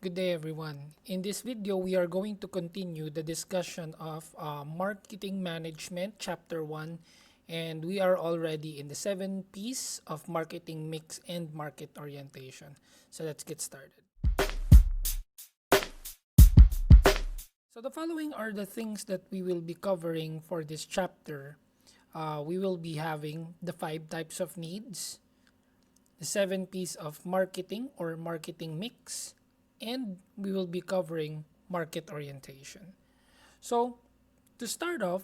Good day, everyone. In this video, we are going to continue the discussion of Marketing Management, Chapter 1, and we are already in the 7P's of Marketing Mix and Market Orientation. So let's get started. So the following are the things that we will be covering for this chapter. We will be having the 5 types of needs, the 7P's of marketing or marketing mix, and we will be covering market orientation. So to start off,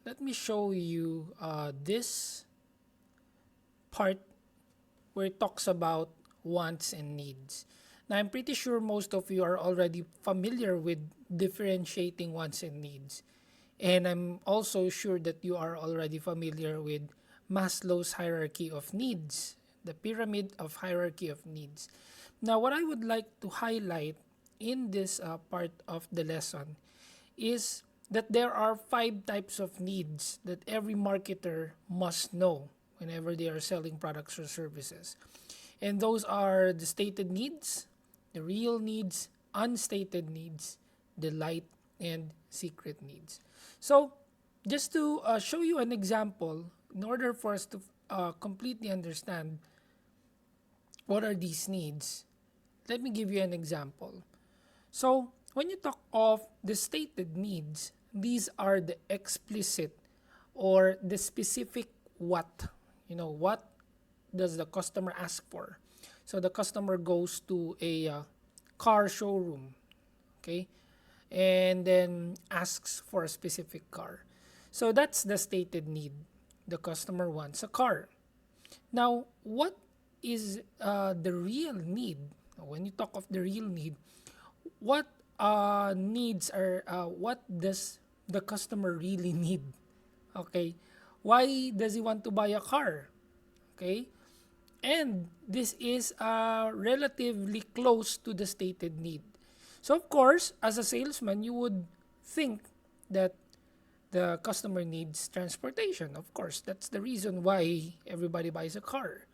let me show you this part where it talks about wants and needs. Now, I'm pretty sure most of you are already familiar with differentiating wants and needs. And I'm also sure that you are already familiar with Maslow's hierarchy of needs, the pyramid of hierarchy of needs. Now, what I would like to highlight in this part of the lesson is that there are 5 types of needs that every marketer must know whenever they are selling products or services. And those are the stated needs, the real needs, unstated needs, delight, and secret needs. So, just to show you an example, in order for us to completely understand what are these needs, let me give you an example. So, when you talk of the stated needs, these are the explicit or the specific what. What does the customer ask for? So, the customer goes to a car showroom, okay, and then asks for a specific car. So, that's the stated need. The customer wants a car. Now, what is the real need? When you talk of the real need, what needs are what does the customer really need? Okay, why does he want to buy a car? Okay, and this is relatively close to the stated need. So of course, as a salesman, you would think that the customer needs transportation. Of course, that's the reason why everybody buys a car.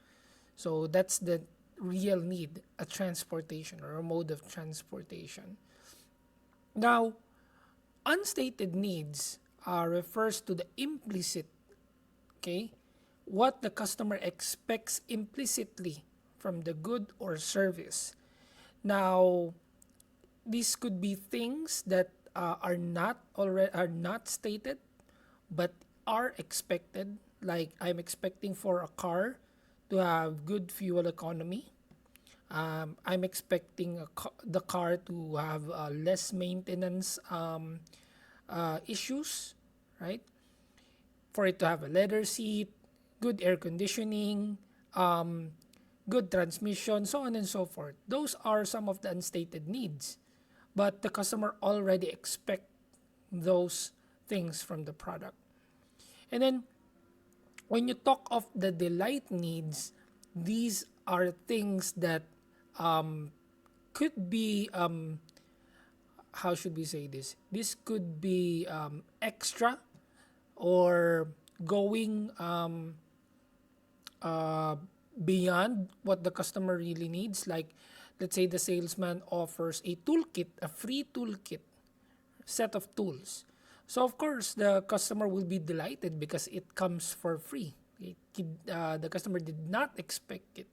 So that's the real need, a transportation or a mode of transportation. Now, unstated needs refers to the implicit, okay, what the customer expects implicitly from the good or service. Now, these could be things that are not stated but are expected, like I'm expecting for a car to have good fuel economy. I'm expecting the car to have less maintenance issues, right? For it to have a leather seat, good air conditioning, good transmission, so on and so forth. Those are some of the unstated needs, but the customer already expect those things from the product. And then when you talk of the delight needs, these are things that could be how should we say this? This could be extra or going beyond what the customer really needs. Like, let's say the salesman offers a toolkit, a free toolkit, set of tools. So of course, the customer will be delighted because it comes for free. The customer did not expect it.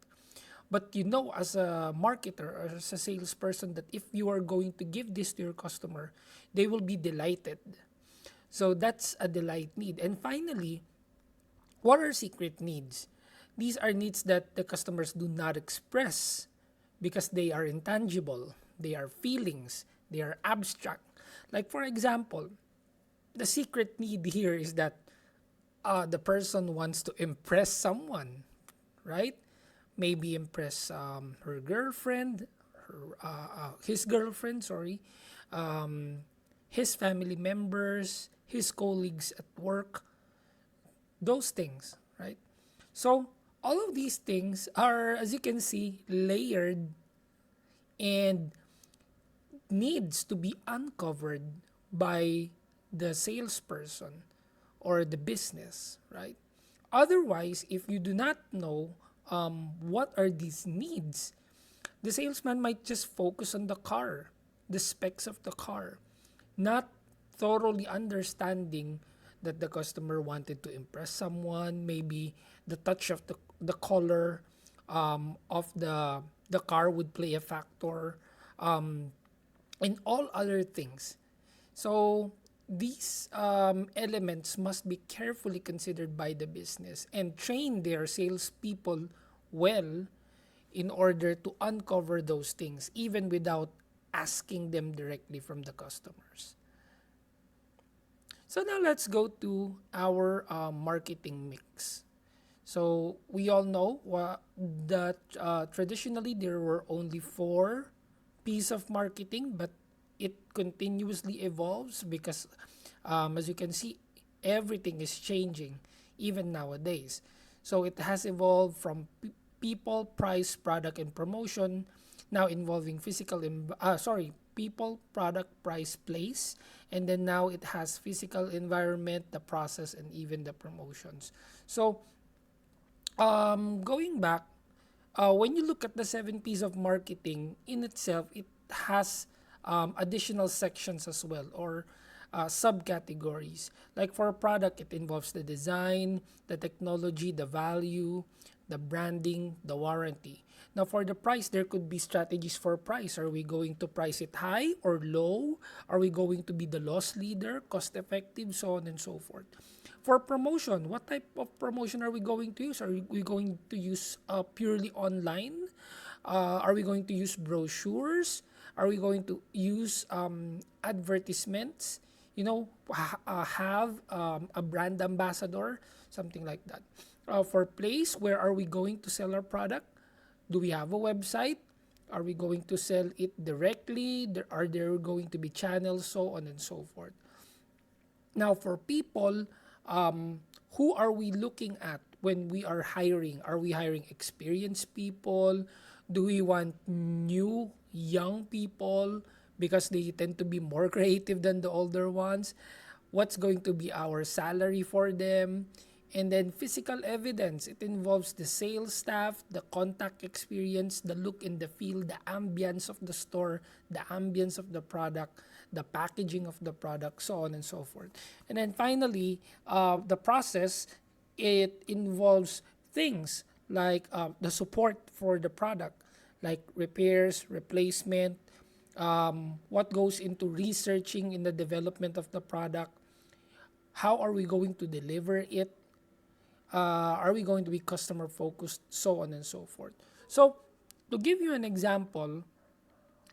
But as a marketer or as a salesperson, that if you are going to give this to your customer, they will be delighted. So that's a delight need. And finally, what are secret needs? These are needs that the customers do not express because they are intangible, they are feelings, they are abstract. Like, for example, the secret need here is that the person wants to impress someone, right? Maybe impress her girlfriend, his girlfriend, sorry, his family members, his colleagues at work, those things, right? So all of these things are, as you can see, layered and needs to be uncovered by the salesperson or the business, right? Otherwise, if you do not know what are these needs, The salesman might just focus on the car, the specs of the car, not thoroughly understanding that the customer wanted to impress someone, maybe the touch of the color of the car would play a factor, um, and all other things. So these elements must be carefully considered by the business and train their salespeople well in order to uncover those things, even without asking them directly from the customers. So now let's go to our marketing mix. So we all know that traditionally there were only 4 P's of marketing, but it continuously evolves because, as you can see, everything is changing even nowadays. So it has evolved from people, price, product, and promotion, now involving people, product, price, place, and then now it has physical environment, the process, and even the promotions. So going back, when you look at the 7 P's of marketing in itself, it has additional sections as well, or subcategories. Like for a product, it involves the design, the technology, the value, the branding, the warranty. Now for the price, there could be strategies for price. Are we going to price it high or low? Are we going to be the loss leader, cost effective, so on and so forth? For promotion, what type of promotion are we going to use? Are we going to use purely online? Are we going to use brochures? Are we going to use advertisements? Have a brand ambassador, something like that. For place, where are we going to sell our product? Do we have a website? Are we going to sell it directly? Are there going to be channels, so on and so forth? Now, for people, who are we looking at when we are hiring? Are we hiring experienced people? Do we want new, young people because they tend to be more creative than the older ones? What's going to be our salary for them? And then physical evidence. It involves the sales staff, the contact experience, the look and the feel, the ambience of the store, the ambience of the product, the packaging of the product, so on and so forth. And then finally, the process, it involves things like the support for the product, like repairs, replacement, what goes into researching in the development of the product, how are we going to deliver it, are we going to be customer focused, so on and so forth. So to give you an example,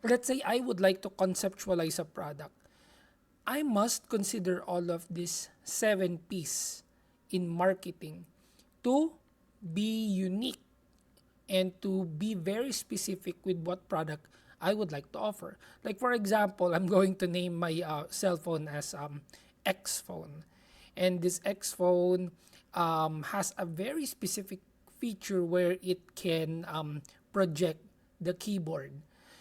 let's say I would like to conceptualize a product. I must consider all of these 7 P's in marketing to be unique and to be very specific with what product I would like to offer. Like for example, I'm going to name my cell phone as X phone. And this X phone has a very specific feature where it can project the keyboard.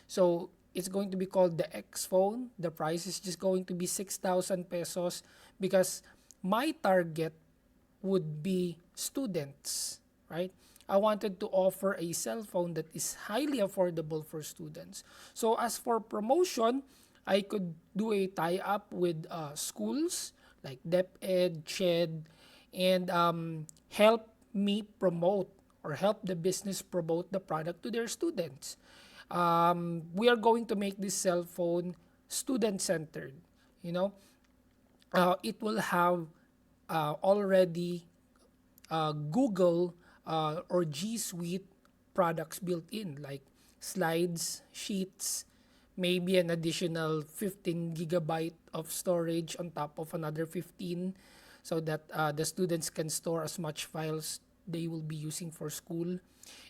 So it's going to be called the X phone. The price is just going to be 6,000 pesos because my target would be students, right? I wanted to offer a cell phone that is highly affordable for students. So as for promotion, I could do a tie-up with schools like DepEd, CHED, and help me promote or help the business promote the product to their students. We are going to make this cell phone student-centered. You know, it will have already Google or G Suite products built in, like slides, sheets, maybe an additional 15 gigabyte of storage on top of another 15, so that the students can store as much files they will be using for school.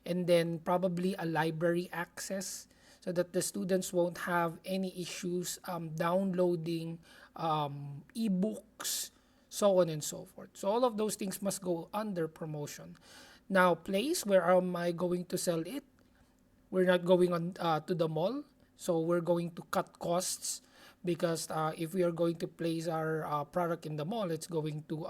And then probably a library access so that the students won't have any issues downloading ebooks, so on and so forth. So all of those things must go under promotion. Now, place, where am I going to sell it? We're not going on to the mall, so we're going to cut costs because if we are going to place our product in the mall, it's going to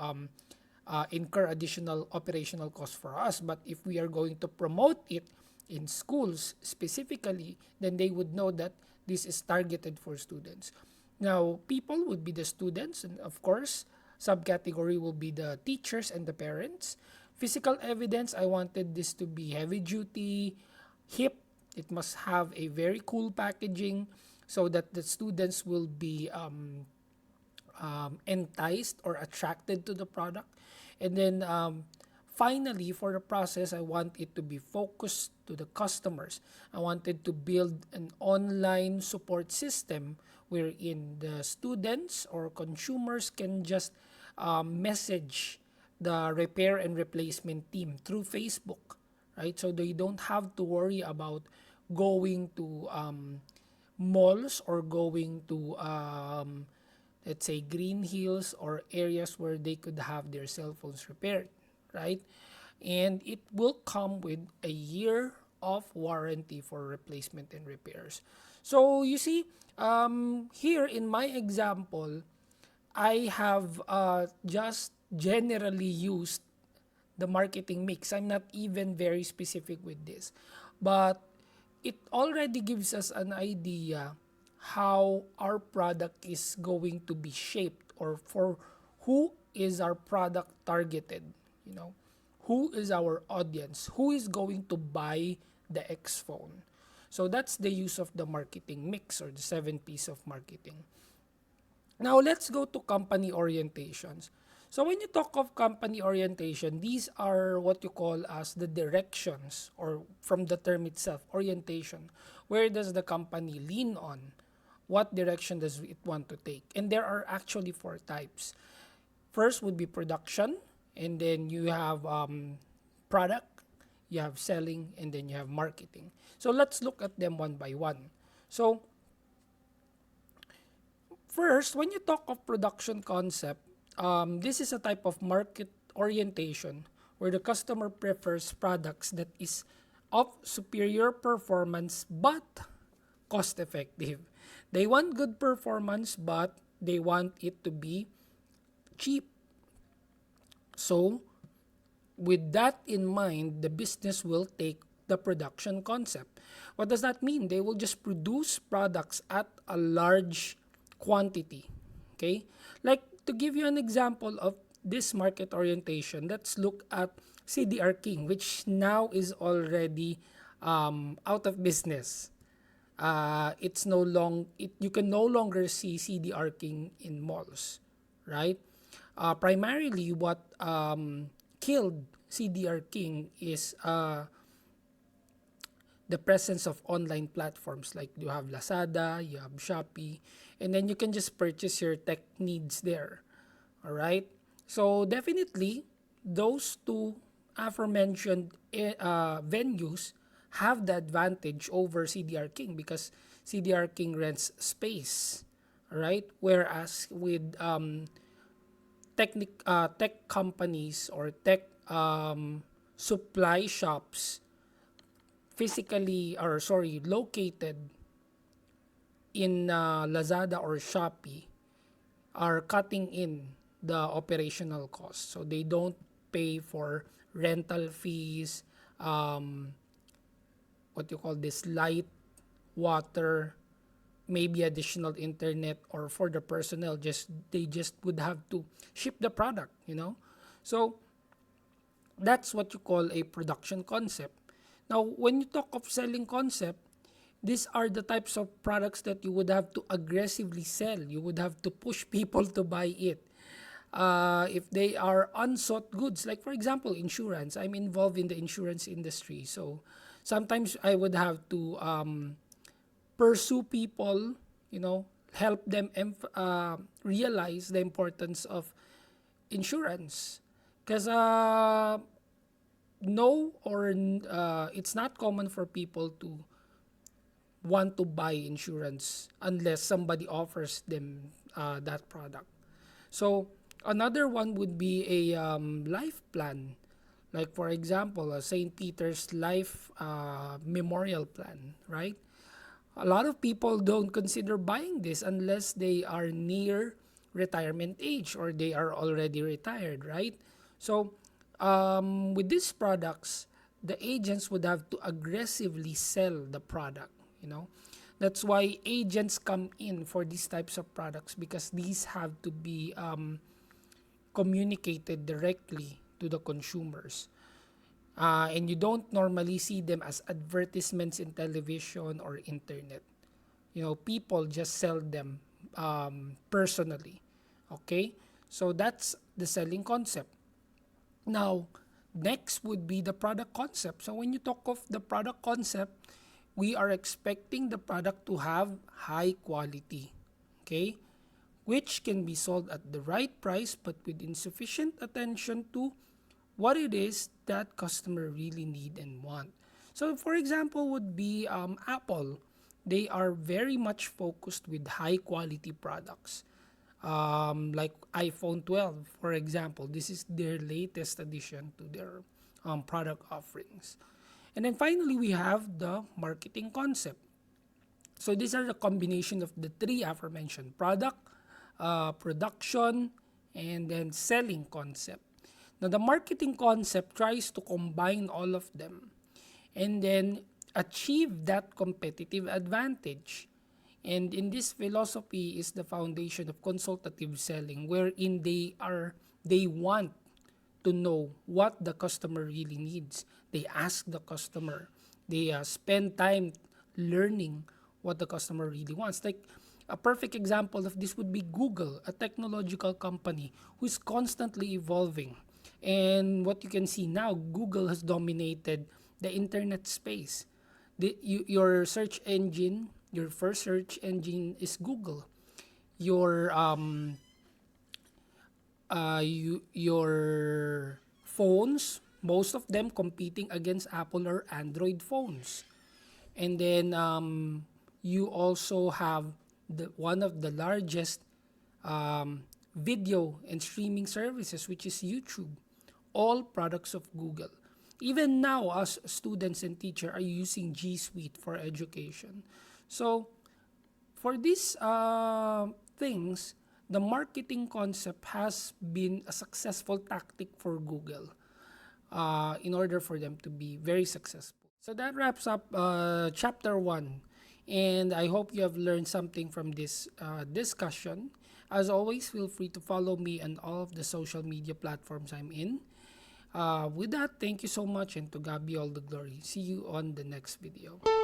incur additional operational costs for us. But if we are going to promote it in schools specifically, then they would know that this is targeted for students. Now, people would be the students, and of course, subcategory will be the teachers and the parents. Physical evidence, I wanted this to be heavy duty, hip. It must have a very cool packaging so that the students will be enticed or attracted to the product. And then finally, for the process, I want it to be focused to the customers. I wanted to build an online support system wherein the students or consumers can just message the repair and replacement team through Facebook, right? So they don't have to worry about going to malls or going to let's say Green Hills or areas where they could have their cell phones repaired, right? And it will come with a year of warranty for replacement and repairs. So you see, here in my example, I have just generally used the marketing mix. I'm not even very specific with this. But it already gives us an idea how our product is going to be shaped, or for who is our product targeted, you know, who is our audience, who is going to buy the X phone. So that's the use of the marketing mix, or the 7P's of marketing. Now let's go to company orientations. So when you talk of company orientation, these are what you call as the directions, or from the term itself, orientation. Where does the company lean on? What direction does it want to take? And there are actually four types. First would be production, and then you have product, you have selling, and then you have marketing. So let's look at them one by one. So first, when you talk of production concept, this is a type of market orientation where the customer prefers products that is of superior performance but cost effective. They want good performance but they want it to be cheap. So, with that in mind, the business will take the production concept. What does that mean? They will just produce products at a large quantity. Okay? Like, to give you an example of this market orientation, let's look at CDR King, which now is already out of business. It's no long you can no longer see CDR King in malls, right? Primarily, what killed CDR King is the presence of online platforms, like you have Lazada, you have Shopee, and then you can just purchase your tech needs there. All right? So definitely, those two aforementioned venues have the advantage over CDR King because CDR King rents space, right? Whereas with tech companies or tech supply shops, located in Lazada or Shopee, are cutting in the operational costs. So they don't pay for rental fees, what you call this, light, water, maybe additional internet, or for the personnel, they just would have to ship the product, you know. So that's what you call a production concept. Now, when you talk of selling concept, these are the types of products that you would have to aggressively sell. You would have to push people to buy it. If they are unsought goods, like for example, insurance. I'm involved in the insurance industry. So sometimes I would have to pursue people, you know, help them realize the importance of insurance. Because it's not common for people to want to buy insurance unless somebody offers them that product. So another one would be a life plan, like for example, a St. Peter's Life Memorial Plan, right? A lot of people don't consider buying this unless they are near retirement age or they are already retired, right? So with these products, the agents would have to aggressively sell the product, you know. That's why agents come in for these types of products, because these have to be communicated directly to the consumers. And you don't normally see them as advertisements in television or internet. You know, people just sell them personally. Okay? So that's the selling concept. Now, next would be the product concept. So when you talk of the product concept, we are expecting the product to have high quality. Okay? Which can be sold at the right price but with insufficient attention to what it is that customer really need and want. So for example would be Apple. They are very much focused with high quality products. Like iPhone 12, for example. This is their latest addition to their product offerings. And then finally, we have the marketing concept. So these are the combination of the three aforementioned: product, production, and then selling concept. Now, the marketing concept tries to combine all of them and then achieve that competitive advantage. And in this philosophy is the foundation of consultative selling, wherein they want to know what the customer really needs. They ask the customer. They spend time learning what the customer really wants. Like a perfect example of this would be Google, a technological company who is constantly evolving. And what you can see now, Google has dominated the internet space. Your search engine, your first search engine is Google. Your your phones, most of them competing against Apple or Android phones. And then you also have one of the largest video and streaming services, which is YouTube. All products of Google. Even now, us students and teachers are using G Suite for education. So for these things, the marketing concept has been a successful tactic for Google in order for them to be very successful. So that wraps up chapter 1. And I hope you have learned something from this discussion. As always, feel free to follow me on all of the social media platforms I'm in. With that, thank you so much, and to God be all the glory. See you on the next video.